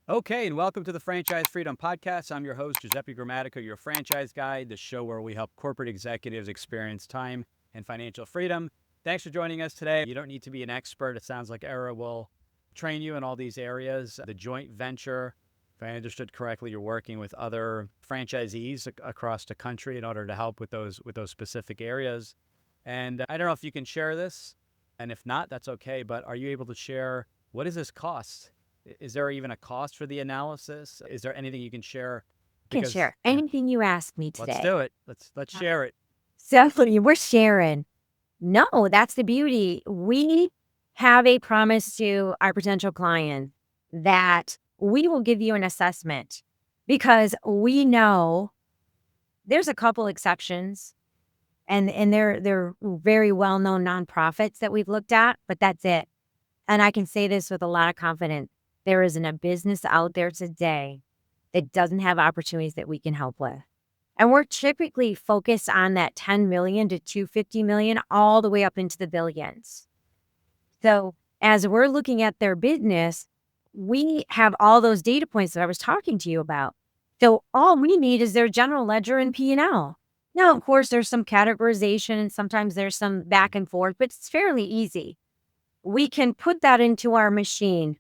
Okay, and welcome to the Franchise Freedom Podcast. I'm your host, Giuseppe Grammatico, your franchise guide, the show where we help corporate executives experience time and financial freedom. Thanks for joining us today. You don't need to be an expert. It sounds like Era will train you in all these areas. The joint venture, if I understood correctly, you're working with other franchisees across the country in order to help with those specific areas. And I don't know if you can share this, and if not, that's okay. But are you able to share what does this cost? Is there even a cost for the analysis? Is there anything you can share? Can Because share anything you ask me let's today. do it. Let's share it. So we're sharing. No, that's the beauty. We have a promise to our potential client that we will give you an assessment because we know there's a couple exceptions and they're very well-known nonprofits that we've looked at, but that's it. And I can say this with a lot of confidence. There isn't a business out there today that doesn't have opportunities that we can help with. And we're typically focused on that 10 million to 250 million, all the way up into the billions. So as we're looking at their business, we have all those data points that I was talking to you about. So all we need is their general ledger and P&L. Now, of course, there's some categorization and sometimes there's some back and forth, but it's fairly easy. We can put that into our machine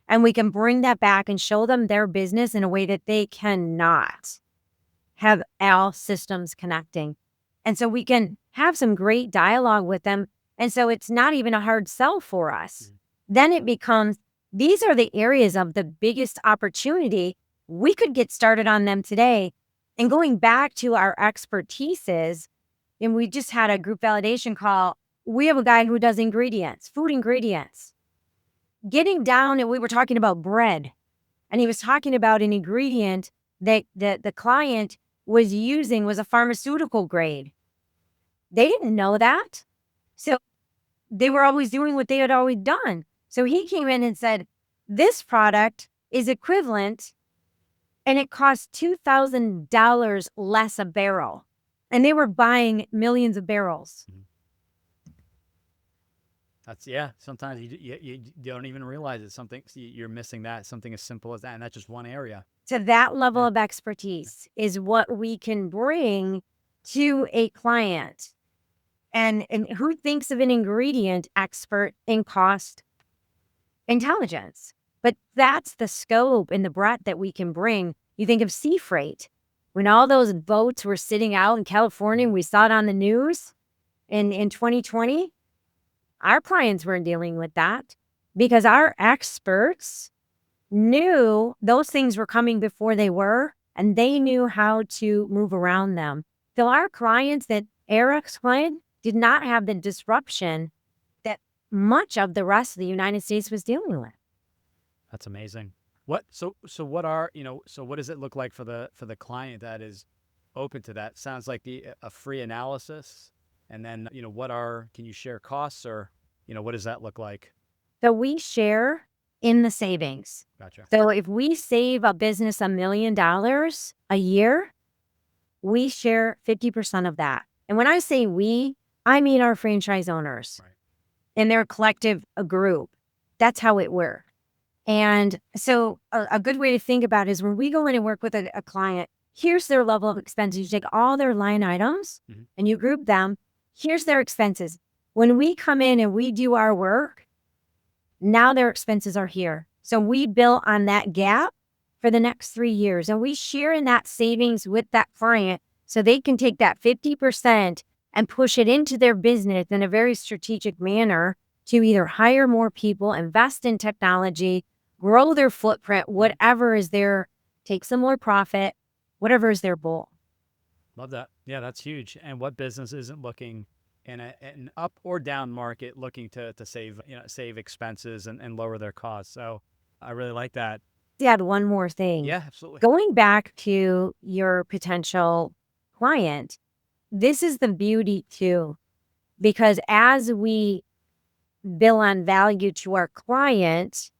and we can bring that back and show them their business in a way that they cannot have all systems connecting. And so we can have some great dialogue with them. And so it's not even a hard sell for us. Then it becomes, these are the areas of the biggest opportunity. We could get started on them today. And going back to our expertises, and we just had a group validation call. We have a guy who does ingredients, food ingredients. Getting down, and we were talking about bread. And he was talking about an ingredient that the client was using was a pharmaceutical grade. They didn't know that. So they were always doing what they had always done. So he came in and said, this product is equivalent and it costs $2,000 less a barrel. And they were buying millions of barrels. That's sometimes you don't even realize it's something you're missing something as simple as that, and that's just one area. So that level of expertise is what we can bring to a client. And who thinks of an ingredient expert in cost intelligence? But that's the scope and the breadth that we can bring. You think of sea freight. When all those boats were sitting out in California, we saw it on the news in 2020. Our clients weren't dealing with that because our experts knew those things were coming before they were, and they knew how to move around them. So our clients, that Eric's client, did not have the disruption that much of the rest of the United States was dealing with. That's amazing. What what does it look like for the client that is open to that? Sounds like a free analysis. And then, can you share costs, or, what does that look like? So we share in the savings. Gotcha. So if we save a business $1 million a year, we share 50% of that. And when I say we, I mean our franchise owners and their collective group. That's how it works. And so a good way to think about it is when we go in and work with a client, here's their level of expenses. You take all their line items and you group them. Here's their expenses. When we come in and we do our work, now their expenses are here. So we bill on that gap for the next 3 years. And we share in that savings with that client so they can take that 50% and push it into their business in a very strategic manner to either hire more people, invest in technology, grow their footprint, whatever is their, take some more profit, whatever is their goal. Love that. Yeah, that's huge. And what business isn't looking in an up or down market looking to save expenses and lower their costs? So I really like that. Add one more thing. Yeah, absolutely. Going back to your potential client, this is the beauty too, because as we bill on value to our client,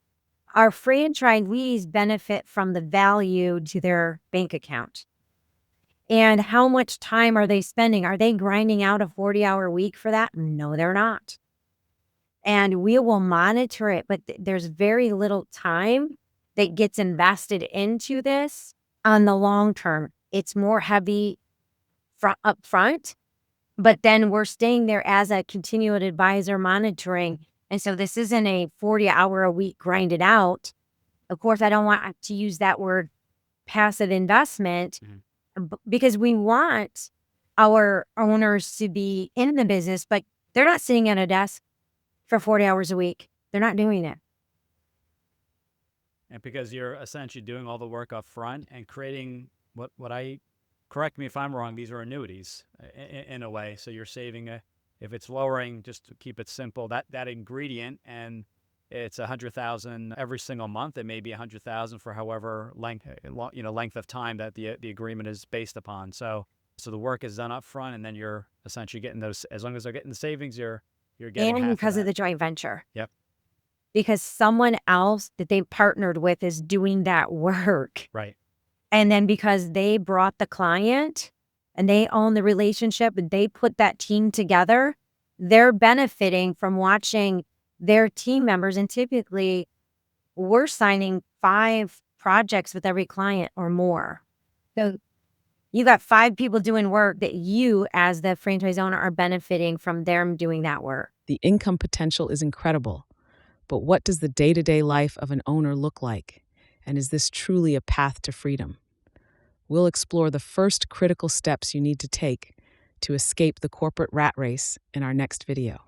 our franchisees benefit from the value to their bank account. And how much time are they spending? Are they grinding out a 40-hour week for that? No, they're not. And we will monitor it, but there's very little time that gets invested into this on the long term. It's more heavy up front, but then we're staying there as a continued advisor monitoring. And so this isn't a 40-hour-a-week grinded out. Of course, I don't want to use that word passive investment because we want our owners to be in the business, but they're not sitting at a desk for 40 hours a week. They're not doing it. And because you're essentially doing all the work up front and creating correct me if I'm wrong, these are annuities in a way. So you're saving if it's lowering, just to keep it simple, that ingredient, and it's $100,000 every single month. It may be $100,000 for however length of time that the agreement is based upon. So the work is done up front, and then you're essentially getting those. As long as they're getting the savings, you're getting and half because of of the joint venture. Yep. Because someone else that they partnered with is doing that work. Right. And then because they brought the client and they own the relationship and they put that team together, they're benefiting from watching their team members. And typically we're signing 5 projects with every client or more. So you got 5 people doing work that you, as the franchise owner, are benefiting from them doing that work. The income potential is incredible. But what does the day-to-day life of an owner look like? And is this truly a path to freedom? We'll explore the first critical steps you need to take to escape the corporate rat race in our next video.